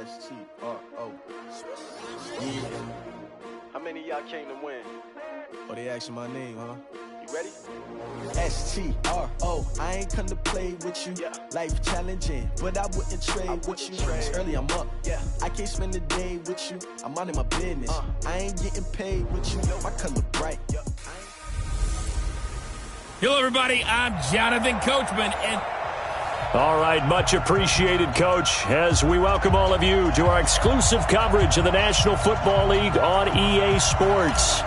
S-T-R-O. Yeah. How many of y'all came to win? Oh, they asking my name, huh? You ready? S-T-R-O. I ain't come to play with you. Yeah. Life challenging, but I wouldn't trade with you. It's early, I'm up. Yeah. I can't spend the day with you. I'm out in my business. I ain't getting paid with you. My color bright. Hello, everybody. I'm Jonathan Coachman, and all right, much appreciated, Coach, as we welcome all of you to our exclusive coverage of the National Football League on EA Sports.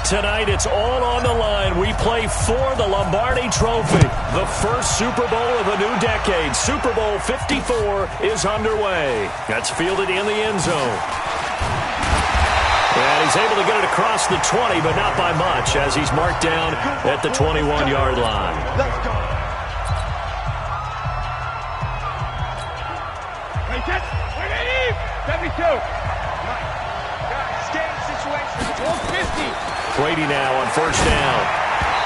Tonight, it's all on the line. We play for the Lombardi Trophy. The first Super Bowl of the new decade. Super Bowl 54 is underway. That's fielded in the end zone. And he's able to get it across the 20, but not by much, as he's marked down at the 21-yard line. Let's go. 72. Game situation. 150. Brady now on first down.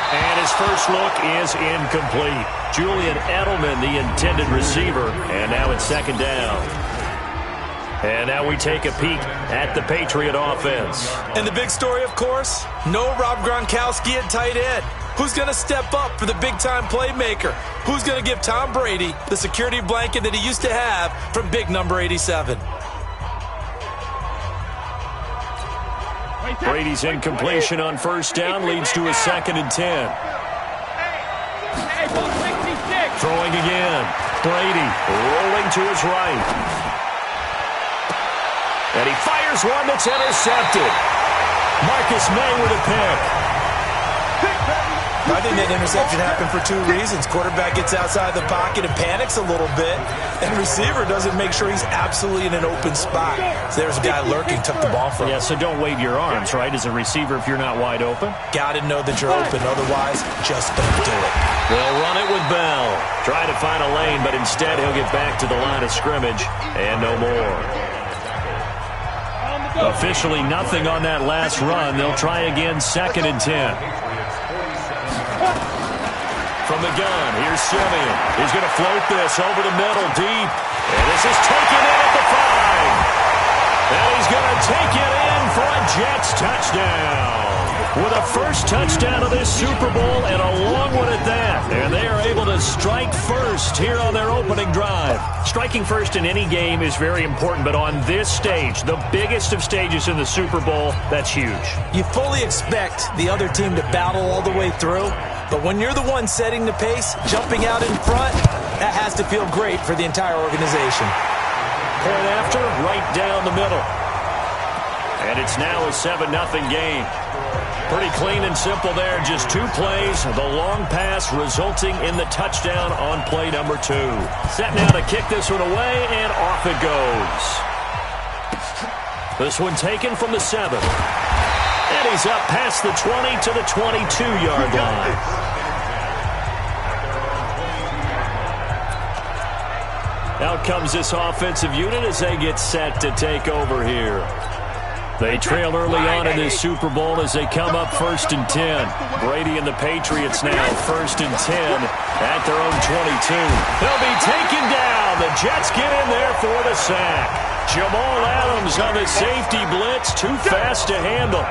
And his first look is incomplete. Julian Edelman, the intended receiver. And now it's second down. And now we take a peek at the Patriot offense. And the big story, of course, no Rob Gronkowski at tight end. Who's going to step up for the big-time playmaker? Who's going to give Tom Brady the security blanket that he used to have from big number 87? Brady's incompletion on first down leads to a 2nd and 10. Throwing again. Brady rolling to his right. And he fires one that's intercepted. Marcus May with a pick. I think that interception happened for two reasons. Quarterback gets outside the pocket and panics a little bit, and receiver doesn't make sure he's absolutely in an open spot. So there's a guy lurking, took the ball from him. Yeah, so don't wave your arms, right, as a receiver if you're not wide open. Got to know that you're open. Otherwise, just don't do it. They'll run it with Bell. Try to find a lane, but instead he'll get back to the line of scrimmage, and no more. Officially nothing on that last run. They'll try again, 2nd and 10. From the gun, here's Simeon. He's going to float this over the middle, deep. And this is taken in at the 5. And he's going to take it in for a Jets touchdown. With a first touchdown of this Super Bowl, and a long one at that. And they are able to strike first here on their opening drive. Striking first in any game is very important, but on this stage, the biggest of stages in the Super Bowl, that's huge. You fully expect the other team to battle all the way through, but when you're the one setting the pace, jumping out in front, that has to feel great for the entire organization. Point after, right down the middle. And it's now a 7-0 game. Pretty clean and simple there, just 2 plays. The long pass resulting in the touchdown on play number 2. Set now to kick this one away, and off it goes. This one taken from the 7. And he's up past the 20 to the 22-yard line. Out comes this offensive unit as they get set to take over here. They trail early on in this Super Bowl as they come up 1st and 10. Brady and the Patriots now 1st and 10 at their own 22. They'll be taken down. The Jets get in there for the sack. Jamal Adams on the safety blitz, too fast to handle.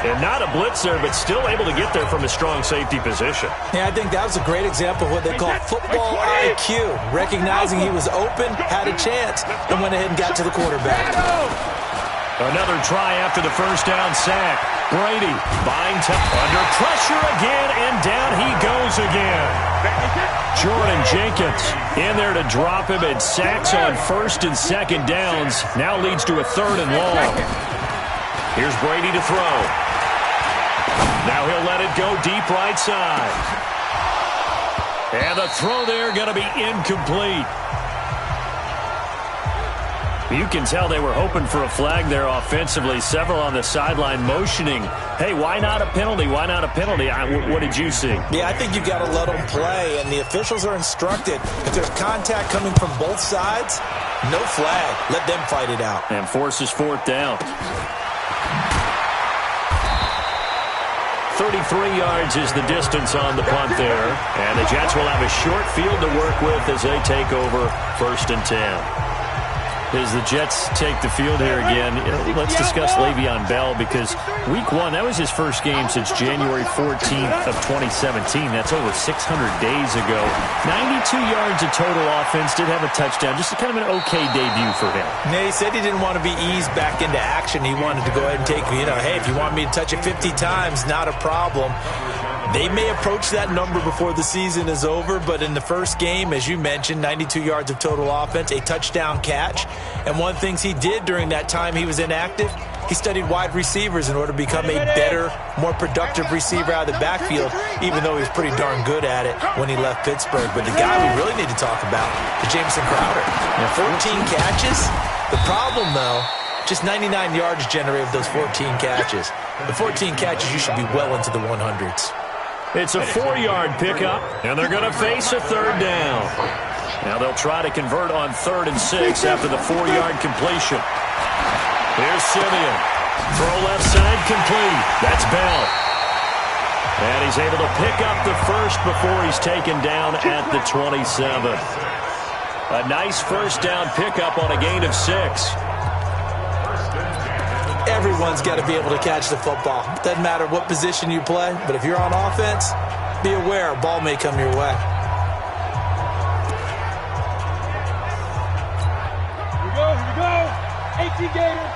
And not a blitzer, but still able to get there from a strong safety position. Yeah, I think that was a great example of what they call football IQ. Recognizing he was open, had a chance, and went ahead and got to the quarterback. Another try after the first down sack. Brady buying time. Under pressure again, and down he goes again. Jordan Jenkins in there to drop him, and sacks on 1st and 2nd downs. Now leads to a 3rd and long. Here's Brady to throw. Now he'll let it go deep right side. And the throw there going to be incomplete. You can tell they were hoping for a flag there offensively. Several on the sideline motioning, hey, why not a penalty? Why not a penalty? What did you see? Yeah, I think you've got to let them play, and the officials are instructed. If there's contact coming from both sides, no flag. Let them fight it out. And forces 4th down. 33 yards is the distance on the punt there. And the Jets will have a short field to work with as they take over 1st and 10. As the Jets take the field here again, let's discuss Leveon Bell, because week 1, that was his first game since January 14th of 2017. That's over 600 days ago. 92 yards of total offense, did have a touchdown. Just kind of an okay debut for him. Yeah, he said he didn't want to be eased back into action. He wanted to go ahead and take, hey, if you want me to touch it 50 times, not a problem. They may approach that number before the season is over, but in the first game, as you mentioned, 92 yards of total offense, a touchdown catch. And one of the things he did during that time he was inactive, he studied wide receivers in order to become a better, more productive receiver out of the backfield, even though he was pretty darn good at it when he left Pittsburgh. But the guy we really need to talk about is Jamison Crowder. 14 catches. The problem, though, just 99 yards generated those 14 catches. The 14 catches, you should be well into the 100s. It's a 4-yard pickup, and they're going to face a 3rd down. Now they'll try to convert on 3rd and 6 after the 4-yard completion. Here's Simeon. Throw left side complete. That's Bell. And he's able to pick up the first before he's taken down at the 27. A nice first down pickup on a gain of 6. Everyone's got to be able to catch the football. Doesn't matter what position you play, but if you're on offense, be aware a ball may come your way. Here we go. 18 Gators.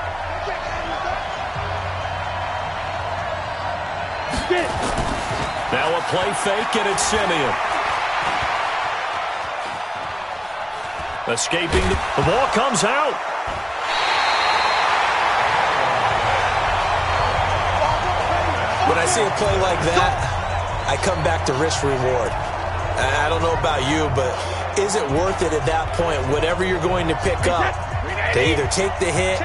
Now a play fake, and it's Simeon. Escaping, the ball comes out. When I see a play like that, I come back to risk-reward. I don't know about you, but is it worth it at that point, whatever you're going to pick up, to either take the hit,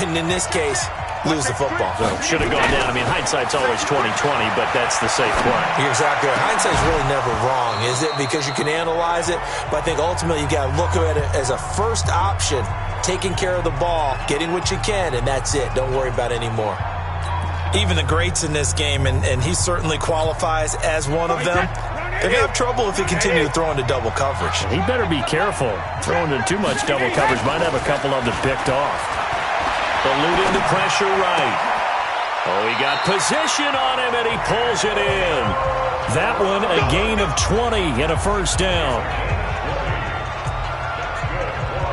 and in this case, lose the football? Should have gone down. I mean, hindsight's always 20/20, but that's the safe play. You're exactly right. Hindsight's really never wrong, is it? Because you can analyze it, but I think ultimately you got to look at it as a first option, taking care of the ball, getting what you can, and that's it. Don't worry about any more. Even the greats in this game, and he certainly qualifies as one of them, they're going to have trouble if they continue to throw into double coverage. He better be careful. Throwing into too much double coverage might have a couple of them picked off. Eluding the pressure right. Oh, he got position on him, and he pulls it in. That one, a gain of 20 and a first down.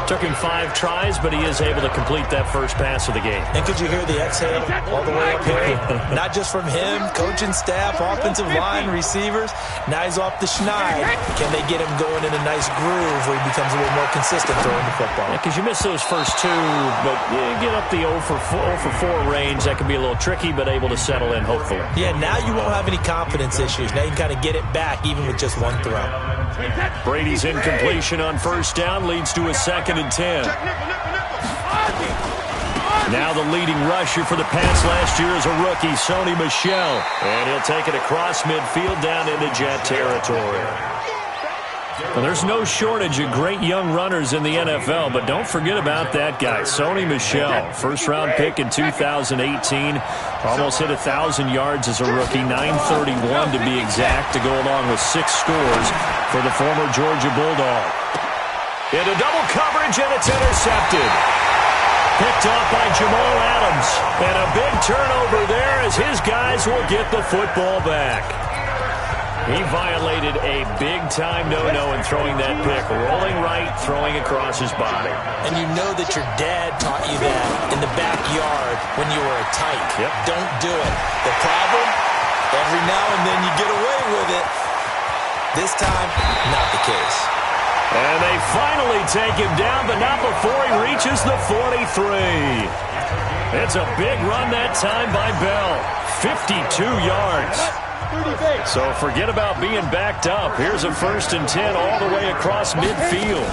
Took him 5 tries, but he is able to complete that first pass of the game. And could you hear the exhale all the way up here? Not just from him, coaching staff, offensive line, receivers. Now he's off the schneid. Can they get him going in a nice groove where he becomes a little more consistent throwing the football? Yeah, because you miss those first 2, but you get up the 0 for 4 range. That can be a little tricky, but able to settle in, hopefully. Yeah, now you won't have any confidence issues. Now you can kind of get it back, even with just 1 throw. Brady's incompletion on first down leads to a 2nd and 10. Now the leading rusher for the Pats last year is a rookie, Sony Michel. And he'll take it across midfield down into Jet territory. Well, there's no shortage of great young runners in the NFL, but don't forget about that guy, Sony Michel. First-round pick in 2018. Almost hit 1,000 yards as a rookie, 931 to be exact, to go along with 6 scores for the former Georgia Bulldog. Into double coverage, and it's intercepted. Picked off by Jamal Adams. And a big turnover there as his guys will get the football back. He violated a big-time no-no in throwing that pick. Rolling right, throwing across his body. And you know that your dad taught you that in the backyard when you were a tyke. Yep. Don't do it. The problem, every now and then you get away with it. This time, not the case. And they finally take him down, but not before he reaches the 43. It's a big run that time by Bell. 52 yards. So forget about being backed up. Here's a 1st and 10 all the way across midfield.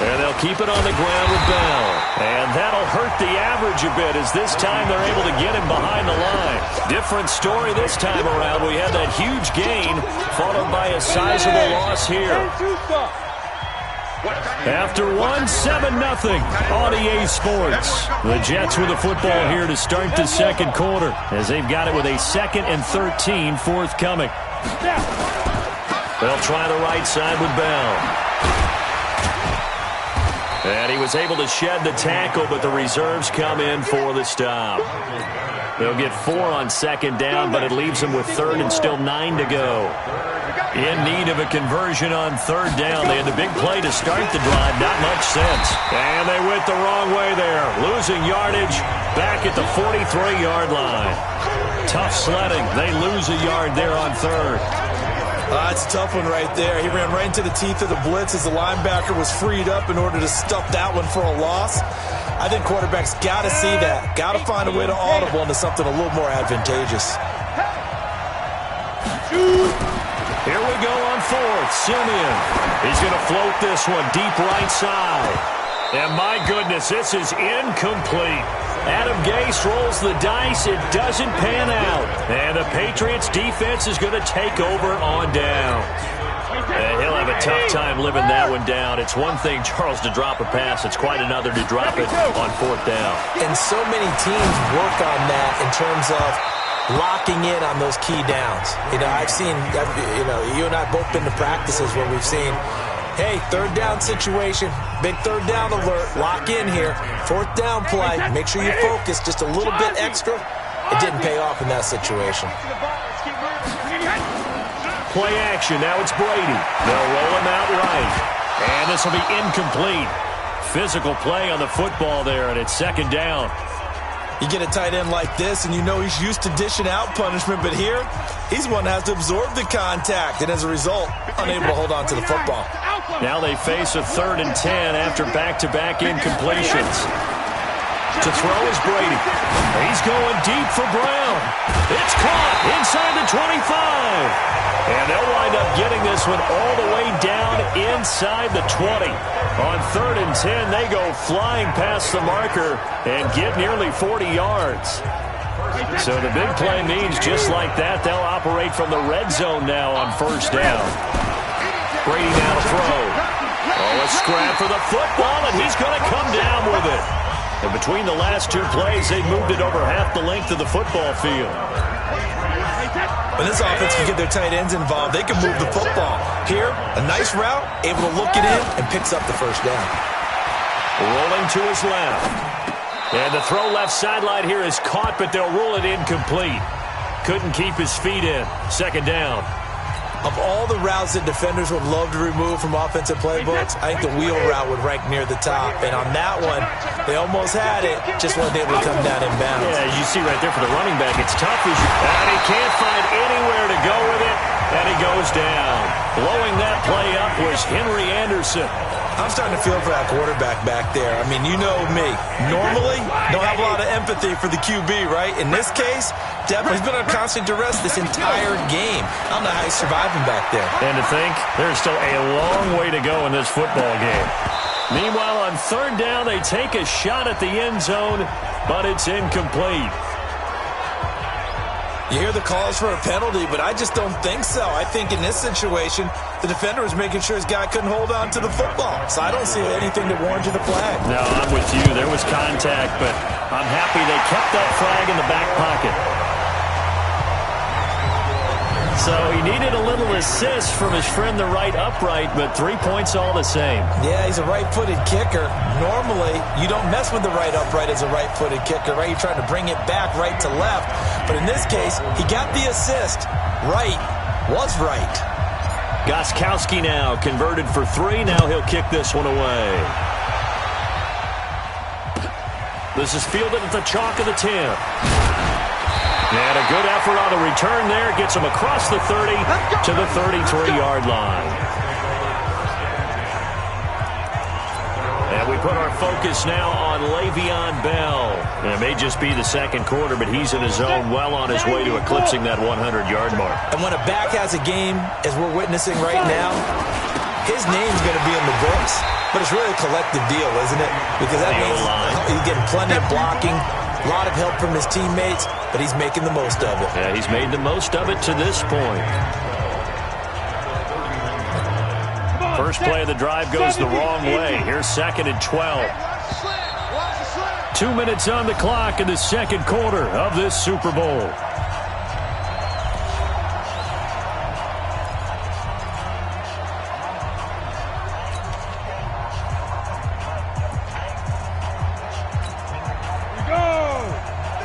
And they'll keep it on the ground with Bell. And that'll hurt the average a bit, as this time they're able to get him behind the line. Different story this time around. We had that huge gain, followed by a sizable loss here. After one, 7-0 on EA Sports. The Jets with the football here to start the second quarter, as they've got it with a 2nd and 13 forthcoming. They'll try the right side with Bell. And he was able to shed the tackle, but the reserves come in for the stop. They'll get 4 on 2nd down, but it leaves them with 3rd and still 9 to go. In need of a conversion on 3rd down. They had the big play to start the drive. Not much sense. And they went the wrong way there. Losing yardage back at the 43-yard line. Tough sledding. They lose a yard there on 3rd. It's a tough one right there. He ran right into the teeth of the blitz as the linebacker was freed up in order to stuff that one for a loss. I think quarterbacks got to see that. Got to find a way to audible into something a little more advantageous. Here we go on 4th. Simeon. He's going to float this one deep right side. And my goodness, this is incomplete. Adam Gase rolls the dice. It doesn't pan out. And the Patriots defense is going to take over on down. And he'll have a tough time living that one down. It's one thing, Charles, to drop a pass. It's quite another to drop it on 4th down. And so many teams work on that in terms of locking in on those key downs. I've seen, you and I both been to practices where we've seen, hey, 3rd down situation, big 3rd down alert, lock in here, 4th down play, make sure you focus just a little bit extra. It didn't pay off in that situation. Play action, now it's Brady. They'll roll him out right. And this will be incomplete. Physical play on the football there, and it's 2nd down. You get a tight end like this, and you know he's used to dishing out punishment, but here, he's one that has to absorb the contact, and as a result, unable to hold on to the football. Now they face a 3rd and 10 after back-to-back incompletions. To throw is Brady. He's going deep for Brown. It's caught inside the 25. And they'll wind up getting this one all the way down inside the 20. On 3rd and 10, they go flying past the marker and get nearly 40 yards. So the big play means just like that, they'll operate from the red zone now on 1st down. Brady now to throw. Oh, a scrap for the football, and he's going to come down with it. And between the last 2 plays, they moved it over half the length of the football field. When this offense can get their tight ends involved, they can move the football. Here, a nice route, able to look it in, and picks up the 1st down. Rolling to his left. And the throw left sideline here is caught, but they'll rule it incomplete. Couldn't keep his feet in. 2nd down. Of all the routes that defenders would love to remove from offensive playbooks, I think the wheel route would rank near the top. And on that one, they almost had it, just weren't able to come down in bounds. Yeah, as you see right there for the running back, it's tough. And he can't find anywhere to go with it, and he goes down. Blowing that play up was Henry Anderson. I'm starting to feel for that quarterback back there. I mean, you know me. Normally, don't have a lot of empathy for the QB, right? In this case, definitely he's been on constant duress this entire game. I don't know how he's surviving back there. And to think, there's still a long way to go in this football game. Meanwhile, on 3rd down, they take a shot at the end zone, but it's incomplete. You hear the calls for a penalty, but I just don't think so. I think in this situation, the defender was making sure his guy couldn't hold on to the football. So I don't see anything to warrant the flag. No, I'm with you. There was contact, but I'm happy they kept that flag in the back pocket. So he needed a little assist from his friend the right upright, but 3 points all the same. Yeah, he's a right-footed kicker. Normally, you don't mess with the right upright as a right-footed kicker, right? You're trying to bring it back right to left. But in this case, he got the assist. Right was right. Gostkowski now converted for 3. Now he'll kick this one away. This is fielded at the chalk of the 10. And a good effort on the return there. Gets him across the 30 to the 33-yard line. And we put our focus now on Leveon Bell. And it may just be the second quarter, but he's in his zone, well on his way to eclipsing that 100-yard mark. And when a back has a game, as we're witnessing right now, his name's going to be in the books. But it's really a collective deal, isn't it? Because that means he's getting plenty of blocking, a lot of help from his teammates, but he's making the most of it. Yeah, he's made the most of it to this point. First play of the drive goes the wrong way. Here's 2nd and 12. 2 minutes on the clock in the second quarter of this Super Bowl.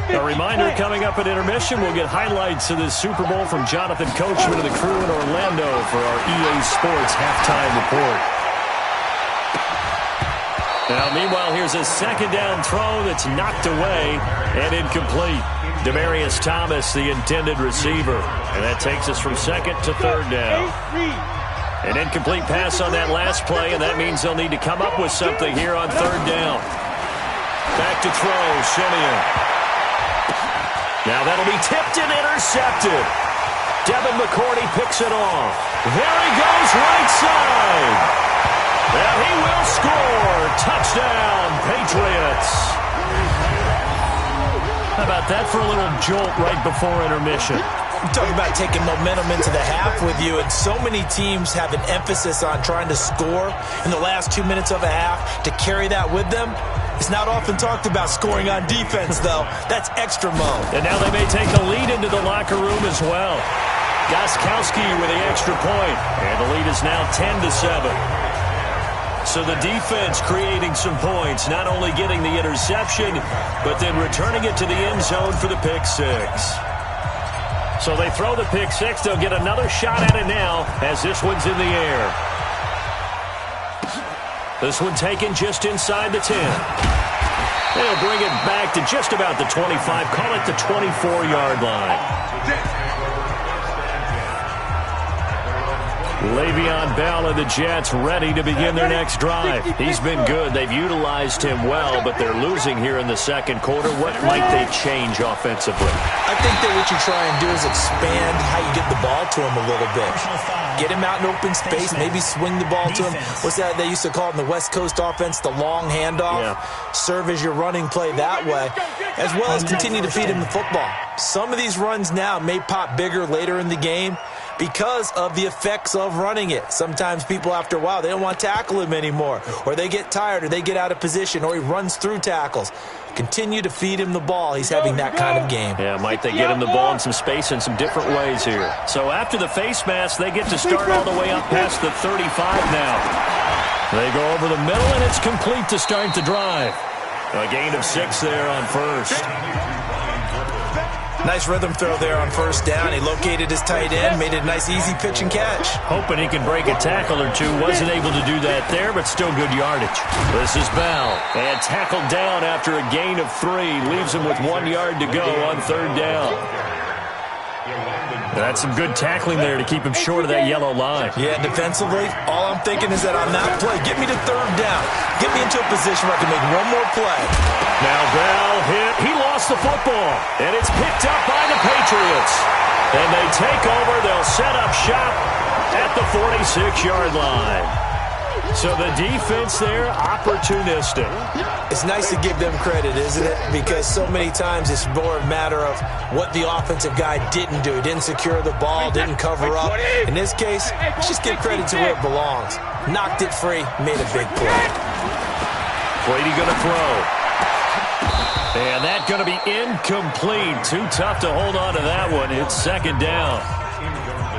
A reminder, coming up at intermission, we'll get highlights of this Super Bowl from Jonathan Coachman and the crew in Orlando for our EA Sports halftime report. Now, meanwhile, here's a second down throw that's knocked away and incomplete. Demaryius Thomas, the intended receiver. And that takes us from 2nd to 3rd down. An incomplete pass on that last play, and that means they'll need to come up with something here on 3rd down. Back to throw, Simeon. Now that'll be tipped and intercepted. Devin McCourty picks it off. There he goes, right side. And he will score. Touchdown, Patriots. How about that for a little jolt right before intermission? I'm talking about taking momentum into the half with you, and so many teams have an emphasis on trying to score in the last 2 minutes of a half to carry that with them. It's not often talked about scoring on defense, though. That's extra mode. And now they may take a lead into the locker room as well. Gostkowski with the extra point, and the lead is now 10-7. So the defense creating some points, not only getting the interception, but then returning it to the end zone for the pick six. So they throw the pick six. They'll get another shot at it now as this one's in the air. This one taken just inside the 10. They'll bring it back to just about the 25. Call it the 24-yard line. Le'Veon Bell and the Jets ready to begin their next drive. He's been good. They've utilized him well, but they're losing here in the second quarter. What might they change offensively? I think that what you try and do is expand how you get the ball to him a little bit. Get him out in open space, maybe swing the ball to him. What's that they used to call it in the West Coast offense, the long handoff? Yeah. Serve as your running play that way, as well as continue to feed him the football. Some of these runs now may pop bigger later in the game because of the effects of running it. Sometimes people, after a while, they don't want to tackle him anymore, or they get tired, or they get out of position, or he runs through tackles. Continue to feed him the ball. He's having that kind of game. Yeah, might they get him the ball in some space in some different ways here. So after the face mask, they get to start all the way up past the 35 now. They go over the middle, and it's complete to start the drive. A gain of 6 there on first. Nice rhythm throw there on first down. He located his tight end, made it a nice, easy pitch and catch. Hoping he could break a tackle or two. Wasn't able to do that there, but still good yardage. This is Bell. And tackled down after a gain of 3. Leaves him with 1 yard to go on third down. That's some good tackling there to keep him short of that yellow line. Yeah, defensively, all I'm thinking is that on that play, get me to third down. Get me into a position where I can make one more play. Now Bell hit. He lost the football, and it's picked up by the Patriots. And they take over. They'll set up shop at the 46-yard line. So the defense there, opportunistic. It's nice to give them credit, isn't it? Because so many times it's more a matter of what the offensive guy didn't do. He didn't secure the ball, didn't cover up. In this case, let's just give credit to where it belongs. Knocked it free, made a big play. Brady going to throw. And that's going to be incomplete. Too tough to hold on to that one. It's second down.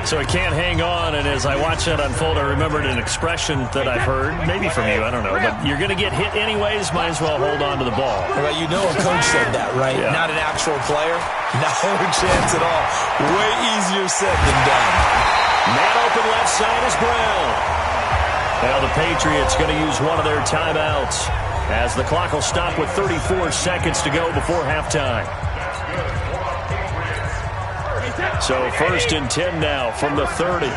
So he can't hang on, and as I watch that unfold, I remembered an expression that I've heard, maybe from you, I don't know, but you're going to get hit anyways, might as well hold on to the ball. Well, you know a coach said that, right? Yeah. Not an actual player. No chance at all. Way easier said than done. Man open left side is Brown. Now the Patriots going to use one of their timeouts as the clock will stop with 34 seconds to go before halftime. So first and 10 now from the 30. Go, 66.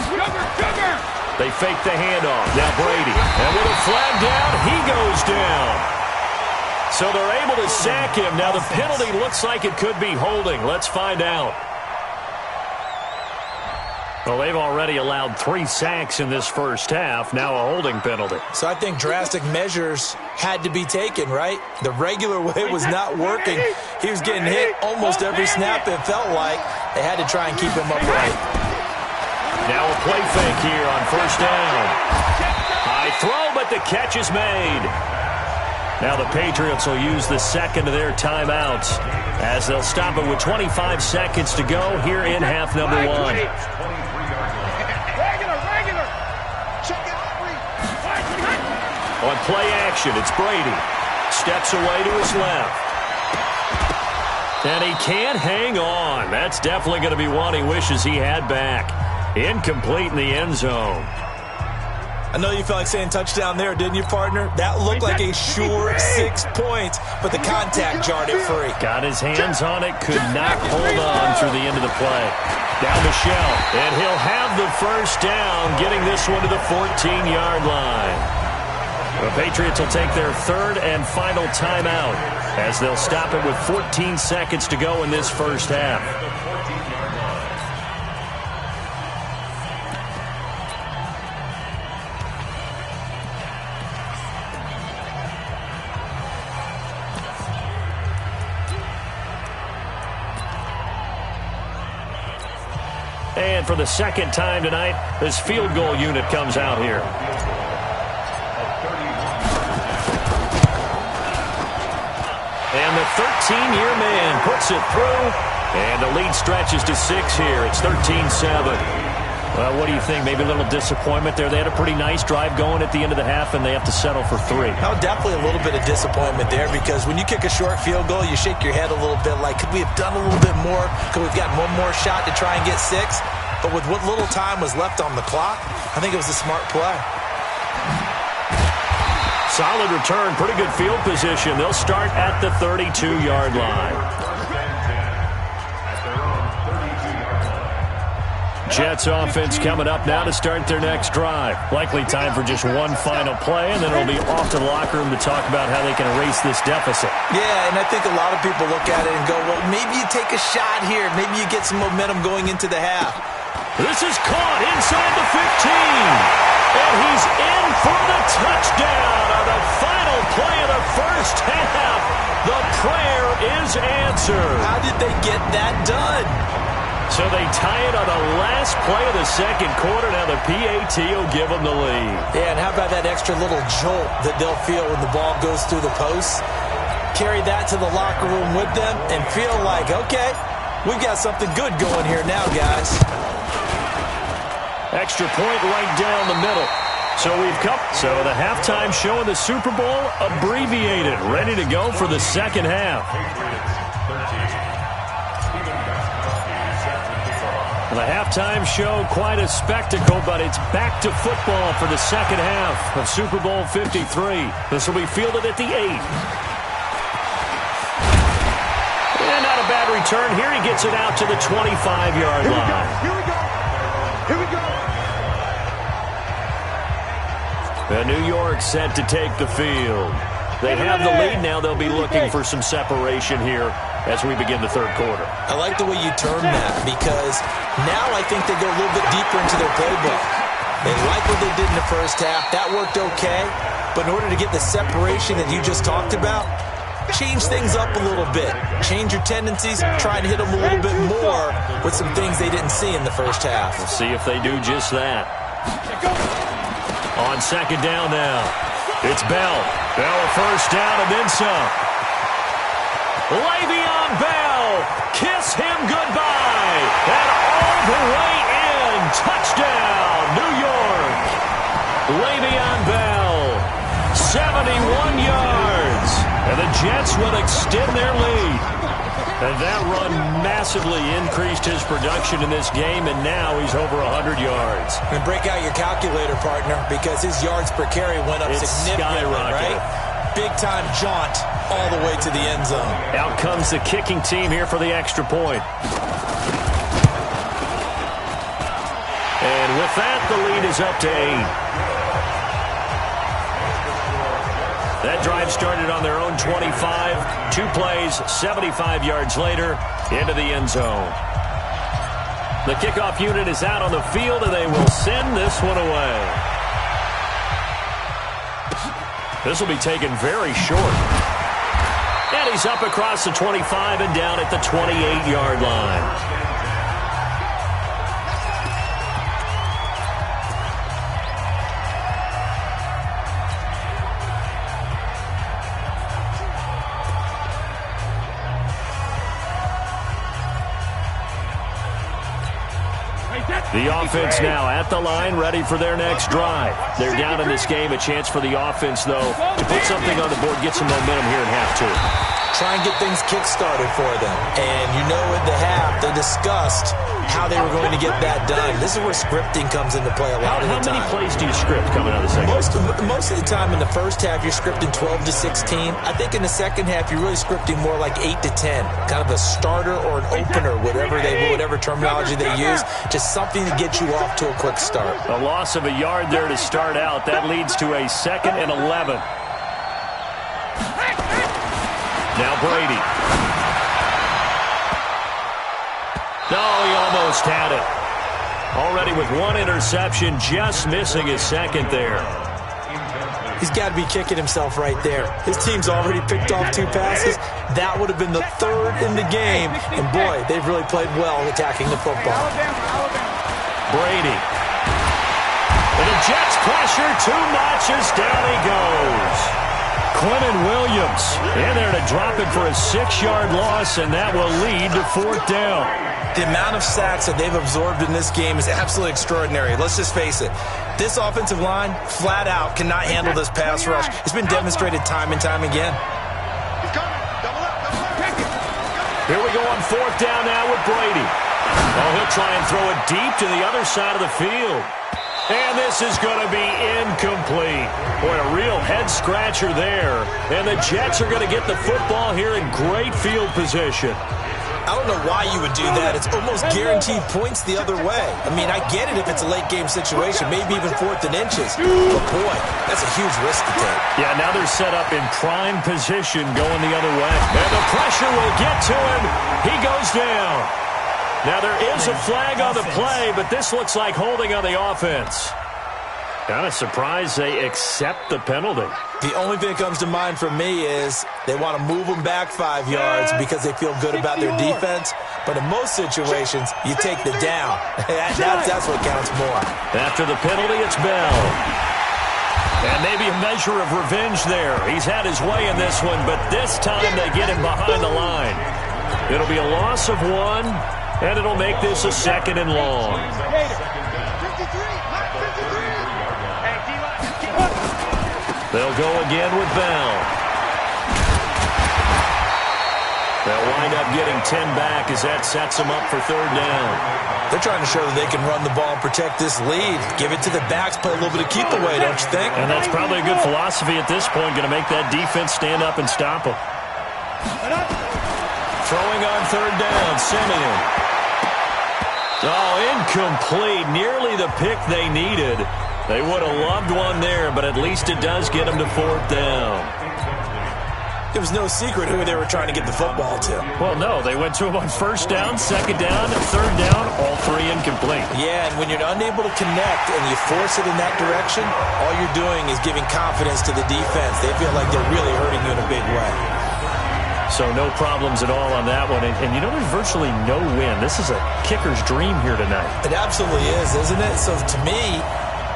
Sugar. They fake the handoff. Now Brady. And with a flag down, he goes down. So they're able to sack him. Now the penalty looks like it could be holding. Let's find out. Well, they've already allowed 3 sacks in this first half. Now a holding penalty. So I think drastic measures had to be taken, right? The regular way was not working. He was getting hit almost every snap, it felt like. They had to try and keep him upright. Now a play fake here on first down. High throw, but the catch is made. Now the Patriots will use the second of their timeouts as they'll stop it with 25 seconds to go here in half number 1. On play action, it's Brady. Steps away to his left. And he can't hang on. That's definitely going to be one he wishes he had back. Incomplete in the end zone. I know you felt like saying touchdown there, didn't you, partner? That looked like a sure 6 points, but the contact jarred it free. Got his hands on it, could not hold on through the end of the play. Down Michelle, and he'll have the first down, getting this one to the 14-yard line. The Patriots will take their third and final timeout as they'll stop it with 14 seconds to go in this first half. And for the second time tonight, this field goal unit comes out here. And the 13-year man puts it through, and the lead stretches to 6 here. It's 13-7. Well, what do you think? Maybe a little disappointment there. They had a pretty nice drive going at the end of the half, and they have to settle for 3. No, definitely a little bit of disappointment there because when you kick a short field goal, you shake your head a little bit like, could we have done a little bit more? Could we have gotten one more shot to try and get 6? But with what little time was left on the clock, I think it was a smart play. Solid return, pretty good field position. They'll start at the 32-yard line. Jets offense coming up now to start their next drive. Likely time for just one final play, and then it'll be off to the locker room to talk about how they can erase this deficit. Yeah, and I think a lot of people look at it and go, well, maybe you take a shot here. Maybe you get some momentum going into the half. This is caught inside the 15. And he's in for the touchdown on the final play of the first half. The prayer is answered. How did they get that done? So they tie it on the last play of the second quarter. Now the PAT will give them the lead. Yeah, and how about that extra little jolt that they'll feel when the ball goes through the posts? Carry that to the locker room with them and feel like, okay, we've got something good going here now, guys. Extra point right down the middle. So we've come. So the halftime show in the Super Bowl abbreviated, ready to go for the second half. The halftime show, quite a spectacle, but it's back to football for the second half of Super Bowl 53. This will be fielded at the 8. And not a bad return here. He gets it out to the 25-yard line. Here we go. Here we go. New York set to take the field. They have the lead now. They'll be looking for some separation here as we begin the third quarter. I like the way you term that because now I think they go a little bit deeper into their playbook. They like what they did in the first half. That worked okay. But in order to get the separation that you just talked about, change things up a little bit. Change your tendencies. Try and hit them a little bit more with some things they didn't see in the first half. We'll see if they do just that. On second down now, it's Bell. Bell a first down and then some. Leveon Bell, kiss him goodbye. And all the way in, touchdown, New York. Leveon Bell, 71 yards. And the Jets will extend their lead. And that run massively increased his production in this game, and now he's over 100 yards. And break out your calculator, partner, because his yards per carry went up significantly, right? Big-time jaunt all the way to the end zone. Out comes the kicking team here for the extra point. And with that, the lead is up to 8. That drive started on their own 25. 2 plays, 75 yards later, into the end zone. The kickoff unit is out on the field, and they will send this one away. This will be taken very short. And he's up across the 25 and down at the 28-yard line. The offense now at the line, ready for their next drive. They're down in this game. A chance for the offense, though, to put something on the board, get some momentum here in half two. Try and get things kick-started for them. And you know at the half, they discussed how they were going to get that done. This is where scripting comes into play a lot of the time. How many plays do you script coming out of the second? Most of the time in the first half, you're scripting 12 to 16. I think in the second half, you're really scripting more like 8 to 10. Kind of a starter or an opener, whatever terminology they use. Just something to get you off to a quick start. A loss of a yard there to start out. That leads to a 2nd and 11. Now Brady. Oh, he almost had it. Already with one interception, just missing his second there. He's got to be kicking himself right there. His team's already picked off 2 passes. That would have been the 3rd in the game. And, boy, they've really played well attacking the football. Brady. And the Jets pressure too much as down he goes. Quentin Williams in there to drop it for a 6-yard loss, and that will lead to 4th down. The amount of sacks that they've absorbed in this game is absolutely extraordinary. Let's just face it. This offensive line, flat out, cannot handle this pass rush. It's been demonstrated time and time again. Here we go on 4th down now with Brady. Oh, he'll try and throw it deep to the other side of the field. And this is going to be incomplete. Boy, a real head-scratcher there. And the Jets are going to get the football here in great field position. I don't know why you would do that. It's almost guaranteed points the other way. I mean, I get it if it's a late-game situation, maybe even 4th and inches. But, boy, that's a huge risk to take. Yeah, now they're set up in prime position going the other way. And the pressure will get to him. He goes down. Now, there is a flag on the play, but this looks like holding on the offense. Kind of surprised they accept the penalty. The only thing that comes to mind for me is they want to move them back 5 yards because they feel good about their defense. But in most situations, you take the down. That's what counts more. After the penalty, it's Bell. And maybe a measure of revenge there. He's had his way in this one, but this time they get him behind the line. It'll be a loss of 1. And it'll make this a 2nd and long. They'll go again with Bell. They'll wind up getting 10 back as that sets them up for 3rd down. They're trying to show that they can run the ball and protect this lead. Give it to the backs, play a little bit of keep away, don't you think? And that's probably a good philosophy at this point, going to make that defense stand up and stop them. Throwing on 3rd down, Simeon. Oh, incomplete. Nearly the pick they needed. They would have loved one there, but at least it does get them to 4th down. It was no secret who they were trying to get the football to. Well, no. They went to him on 1st down, 2nd down, 3rd down, all 3 incomplete. Yeah, and when you're unable to connect and you force it in that direction, all you're doing is giving confidence to the defense. They feel like they're really hurting you in a big way. So no problems at all on that one. And you know, there's virtually no win. This is a kicker's dream here tonight. It absolutely is, isn't it? So to me,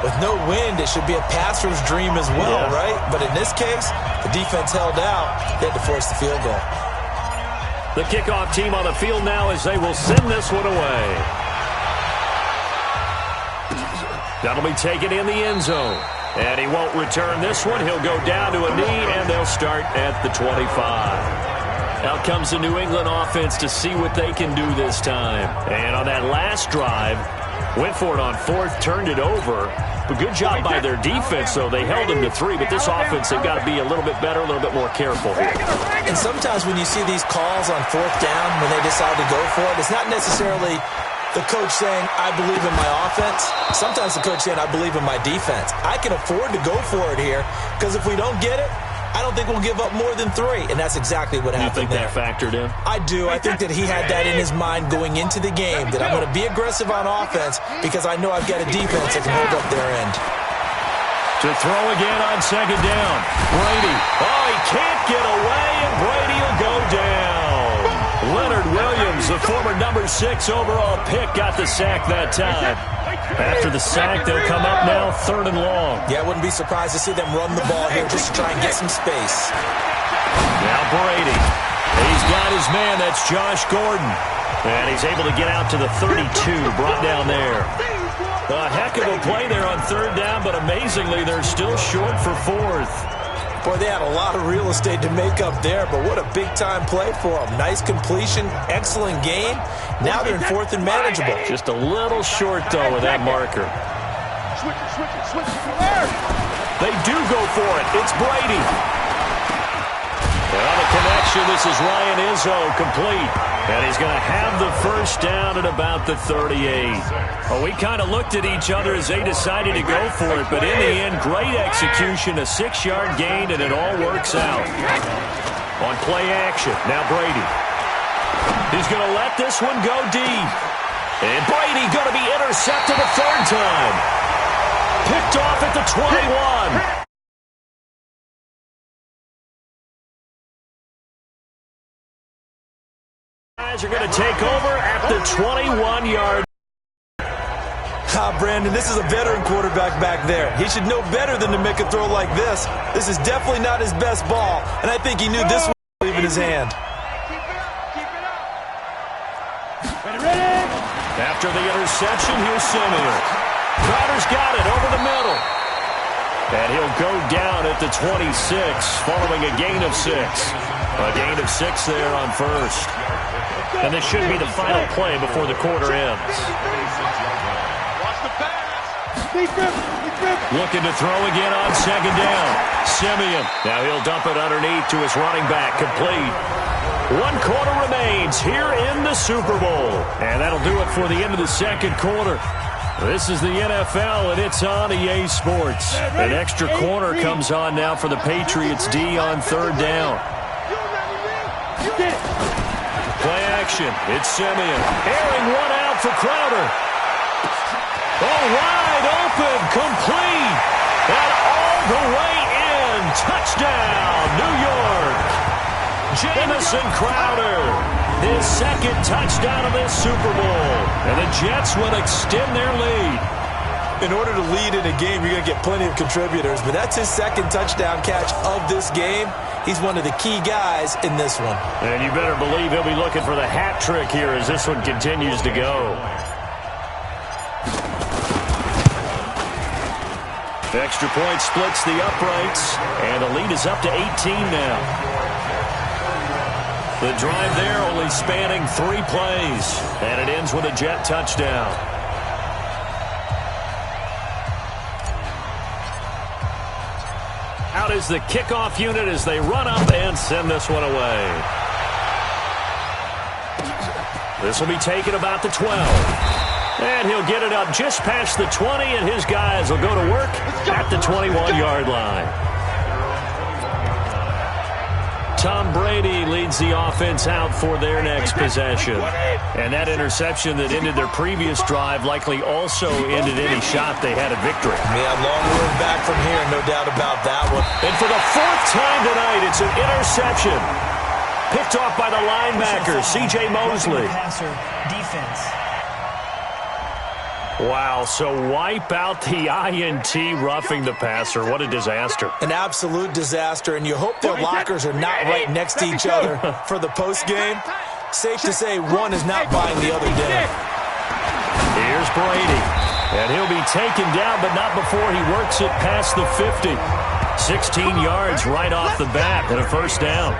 with no wind, it should be a passer's dream as well, right? But in this case, the defense held out. They had to force the field goal. The kickoff team on the field now as they will send this one away. That'll be taken in the end zone. And he won't return this one. He'll go down to a knee, and they'll start at the 25. Out comes the New England offense to see what they can do this time. And on that last drive, went for it on 4th, turned it over. But good job by their defense, though. They held them to 3, but this offense, they've got to be a little bit better, a little bit more careful here. And sometimes when you see these calls on 4th down, when they decide to go for it, it's not necessarily the coach saying, I believe in my offense. Sometimes the coach saying, I believe in my defense. I can afford to go for it here, because if we don't get it, I don't think we'll give up more than 3, and that's exactly what happened there. You think that factored in? I do. I think that he had that in his mind going into the game, that I'm going to be aggressive on offense because I know I've got a defense that can hold up their end. To throw again on 2nd down. Brady. Oh, he can't get away, and Brady will go down. Leonard Williams, the former number 6 overall pick, got the sack that time. After the sack, they'll come up now 3rd and long. Yeah, I wouldn't be surprised to see them run the ball here just to try and get some space. Now Brady. He's got his man. That's Josh Gordon. And he's able to get out to the 32, brought down there. A heck of a play there on third down, but amazingly, they're still short for fourth. Boy, they had a lot of real estate to make up there, but what a big-time play for them. Nice completion, excellent game. Now they're in fourth and manageable. Just a little short, though, with that marker. They do go for it. It's Brady. And on the connection, this is Ryan Izzo, complete. And he's going to have the first down at about the 38. Well, we kind of looked at each other as they decided to go for it, but in the end, great execution, a 6-yard gain, and it all works out. On play action, now Brady. He's going to let this one go deep. And Brady going to be intercepted a third time. Picked off at the 21. Guys are going to take over at the 21-yard. Brandon, this is a veteran quarterback back there. He should know better than to make a throw like this. This is definitely not his best ball, and I think he knew this one would leave in his hand. After the interception, here's Simeon. Crowder's got it over the middle. And he'll go down at the 26, following a gain of 6. A gain of 6 there on first. And this should be the final play before the quarter ends. Looking to throw again on second down. Simeon. Now he'll dump it underneath to his running back. Complete. 1 quarter remains here in the Super Bowl. And that'll do it for the end of the second quarter. This is the NFL, and it's on EA Sports. An extra corner comes on now for the Patriots D on third down. Play action. It's Simeon. Airing one out for Crowder. Oh, wide open. Complete. And all the way in. Touchdown, New York. Jamison Crowder. His second touchdown of this Super Bowl. And the Jets will extend their lead. In order to lead in a game, you're going to get plenty of contributors, but that's his second touchdown catch of this game. He's one of the key guys in this one. And you better believe he'll be looking for the hat trick here as this one continues to go. Extra point splits the uprights, and the lead is up to 18 now. The drive there only spanning 3 plays, and it ends with a Jet touchdown. Out is the kickoff unit as they run up and send this one away. This will be taken about the 12. And he'll get it up just past the 20, and his guys will go to work at the 21-yard line. Tom Brady leads the offense out for their next possession. And that interception that ended their previous drive likely also ended any shot they had at victory. Yeah, long road back from here, no doubt about that one. And for the 4th time tonight, it's an interception. Picked off by the linebacker, C.J. Mosley. Defense. Wow, so wipe out the INT roughing the passer. What a disaster. An absolute disaster, and you hope their lockers are not right next to each other for the postgame. Safe to say one is not buying the other day. Here's Brady, and he'll be taken down, but not before he works it past the 50. 16 yards right off the bat and a first down.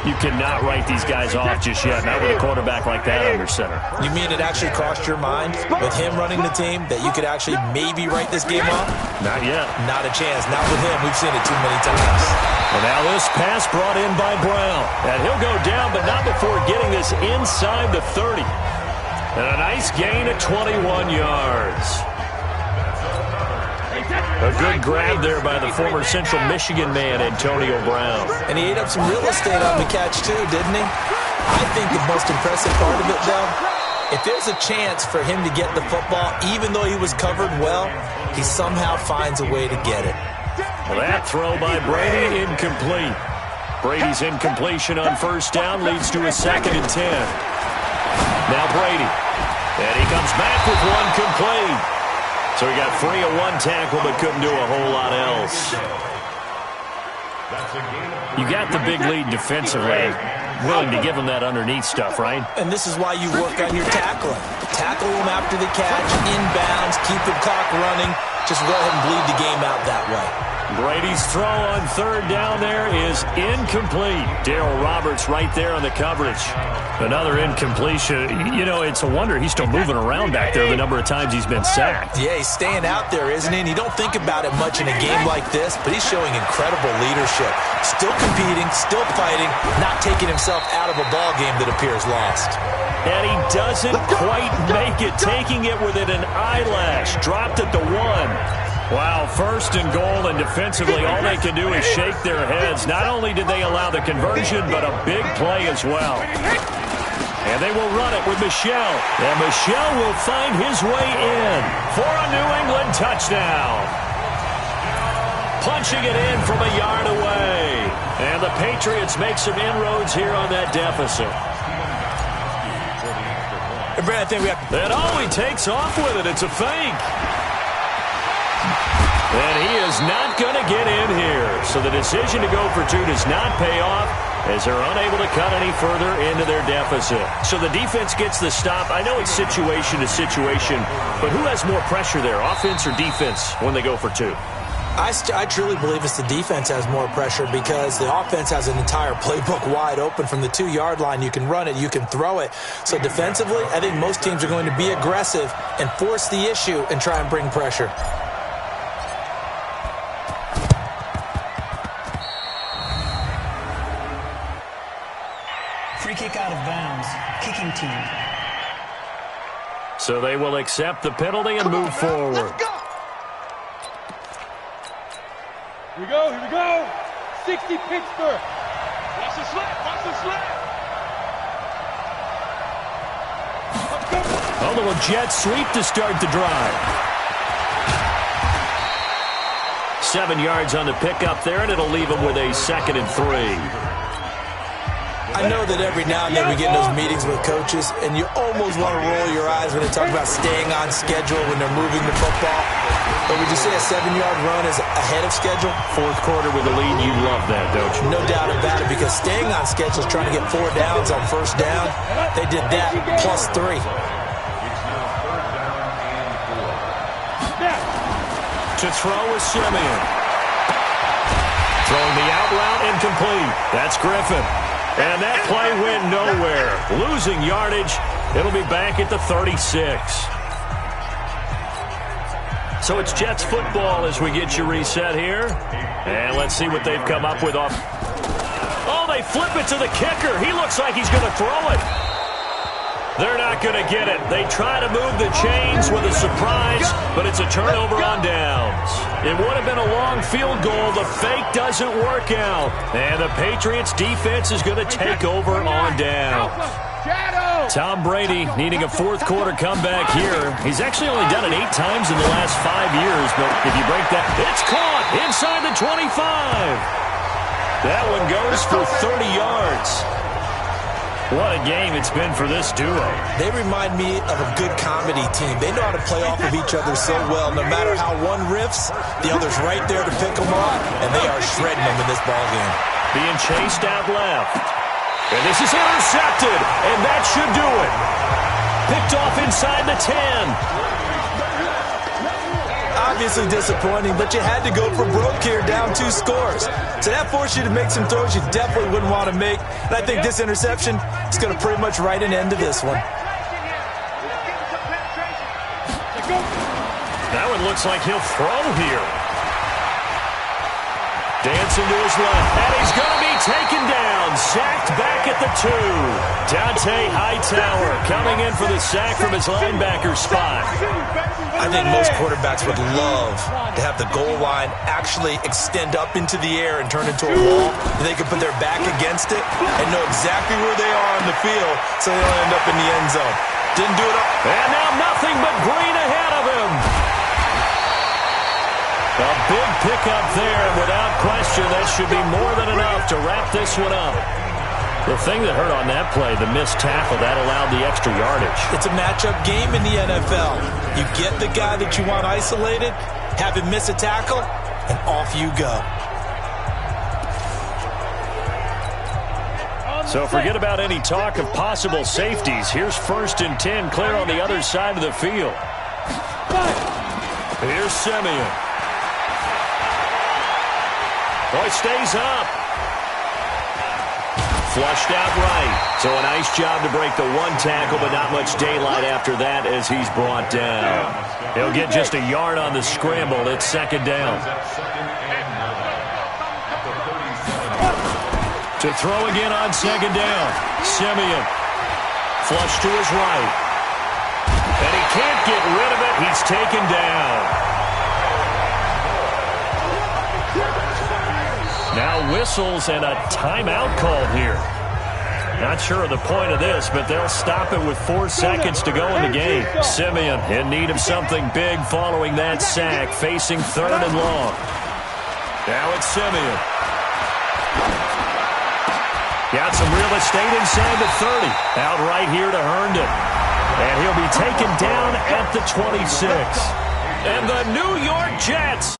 You cannot write these guys off just yet, not with a quarterback like that under center. You mean it actually crossed your mind with him running the team that you could actually maybe write this game off? Not yet. Not a chance. Not with him. We've seen it too many times. And now this pass brought in by Brown. And he'll go down, but not before getting this inside the 30. And a nice gain at 21 yards. A good grab there by the former Central Michigan man, Antonio Brown. And he ate up some real estate on the catch, too, didn't he? I think the most impressive part of it, though, if there's a chance for him to get the football, even though he was covered well, he somehow finds a way to get it. Well, that throw by Brady, incomplete. Brady's incompletion on first down leads to a 2nd and 10. Now Brady. And he comes back with one complete. So he got free of one tackle but couldn't do a whole lot else. You got the big lead defensively. willing to give him that underneath stuff, right? And this is why you work on your tackling. Tackle him after the catch, inbounds, keep the clock running. Just go ahead and bleed the game out that way. Brady's throw on third down there is incomplete. Darryl Roberts right there on the coverage. Another incompletion. You know, it's a wonder he's still moving around back there the number of times he's been sacked. Yeah, he's staying out there, isn't he? And you don't think about it much in a game like this, but he's showing incredible leadership. Still competing, still fighting, not taking himself out of a ball game that appears lost. And he doesn't quite make it, taking it within an eyelash. Dropped at the 1. Wow, first and goal, and defensively all they can do is shake their heads. Not only did they allow the conversion, but a big play as well. And they will run it with Michel. And Michel will find his way in for a New England touchdown. Punching it in from a yard away. And the Patriots make some inroads here on that deficit. And Brad, I think we have... And he takes off with it. It's a fake. And he is not going to get in here. So the decision to go for 2 does not pay off as they're unable to cut any further into their deficit. So the defense gets the stop. I know it's situation to situation, but who has more pressure there, offense or defense, when they go for 2? I truly believe it's the defense has more pressure because the offense has an entire playbook wide open from the 2-yard line. You can run it, you can throw it. So defensively, I think most teams are going to be aggressive and force the issue and try and bring pressure. Free kick out of bounds. Kicking team. So they will accept the penalty and move forward. Let's go. Here we go, here we go. 60 Pittsburgh. Watch the slap, watch the slap. A little jet sweep to start the drive. 7 yards on the pickup there, and it'll leave them with a 2nd and 3. I know that every now and then we get in those meetings with coaches, and you almost want to roll your eyes when they talk about staying on schedule when they're moving the football. But would you say a 7-yard run is ahead of schedule? 4th quarter with the lead, you love that, don't you? No doubt about it, because staying on schedule is trying to get 4 downs on first down. They did that, plus 3. To throw is Simeon. Throwing the out route incomplete. That's Griffin. And that play went nowhere. Losing yardage. It'll be back at the 36. So it's Jets football as we get you reset here. And let's see what they've come up with off. Oh, they flip it to the kicker. He looks like he's going to throw it. They're not going to get it. They try to move the chains with a surprise, but it's a turnover on downs. It would have been a long field goal. The fake doesn't work out. And the Patriots defense is going to take over on downs. Tom Brady needing a 4th quarter comeback here. He's actually only done it 8 times in the last 5 years, but if you break that, it's caught inside the 25. That one goes for 30 yards. What a game it's been for this duo. They remind me of a good comedy team. They know how to play off of each other so well. No matter how one riffs, the other's right there to pick them up, and they are shredding them in this ballgame. Being chased out left. And this is intercepted, and that should do it. Picked off inside the 10. Obviously disappointing, but you had to go for broke here, down 2 scores. So that forced you to make some throws you definitely wouldn't want to make. And I think this interception is going to pretty much write an end to this one. That one looks like he'll throw here. Dancing to his left, and he's going to be taken down. Sacked back at the 2. Dante Hightower coming in for the sack from his linebacker spot. I think most quarterbacks would love to have the goal line actually extend up into the air and turn into a wall. They could put their back against it and know exactly where they are on the field so they don't end up in the end zone. Didn't do it. And now nothing but green ahead of him. A big pickup there, and without question, that should be more than enough to wrap this one up. The thing that hurt on that play, the missed tackle, that allowed the extra yardage. It's a matchup game in the NFL. You get the guy that you want isolated, have him miss a tackle, and off you go. So forget about any talk of possible safeties. Here's 1st and 10, clear on the other side of the field. Here's Simeon. Boy, stays up. Flushed out right. So a nice job to break the one tackle, but not much daylight after that as he's brought down. He'll get just a yard on the scramble. It's 2nd down. To throw again on 2nd down. Simeon. Flush to his right. And he can't get rid of it. He's taken down. Now whistles and a timeout called here. Not sure of the point of this, but they'll stop it with 4 seconds to go in the game. Simeon in need of something big following that sack, facing 3rd and long. Now it's Simeon. Got some real estate inside the 30. Out right here to Herndon. And he'll be taken down at the 26. And the New York Jets